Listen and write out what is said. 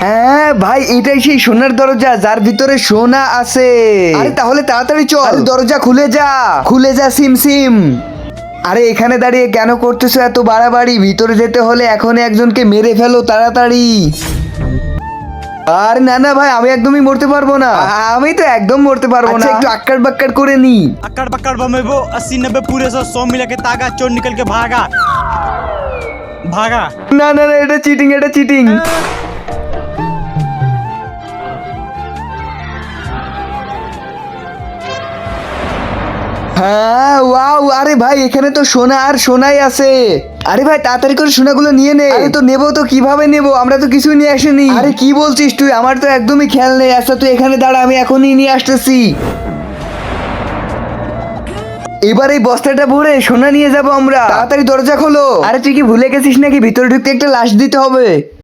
হ্যাঁ ভাই, এটাই সেই সোনার দরজা যার ভিতরে সোনা আছে। আরে তাহলে তাড়াতাড়ি চল, দরজা খুলে যা, খুলে যা সিম সিম। আরে এখানে দাঁড়িয়ে কেন করতেছো এত বাড়াবাড়ি? ভিতরে যেতে হলে এখনই একজনকে মেরে ফেলো তাড়াতাড়ি। আর না না ভাই, আমি একদমই মরতে পারবো না। আমি তো একদম মরতে পারবো না। একটু আক্কার বাক্কার করে নি। अक्कड़ बक्कड़ बमे वो 80-90 पूरे 100 मिला के तागा चोर निकल के भागा भागा। না না না, এটা চিটিং, এটা চিটিং। হ্যাঁ ওয়াও, আরে ভাই এখানে তো সোনা আর সোনাই আছে। আরে ভাই তাড়াতাড়ি করে সোনাগুলো নিয়ে নে। আরে তো নেবো তো কিভাবে নেবো, আমরা তো কিছু নিয়ে আসিনি। আরে কি বলছিস তুই? আমার তো একদমই খেয়াল নেই। আচ্ছা তুই এখানে দাঁড়া, আমি এখনই নিয়ে আসতেছি। এবার এই বস্তাটা ভরে সোনা নিয়ে যাবো আমরা। তাড়াতাড়ি দরজা খোলো। আরে তুই কি ভুলে গেছিস নাকি ভিতরে ঢুকতে একটা লাশ দিতে হবে?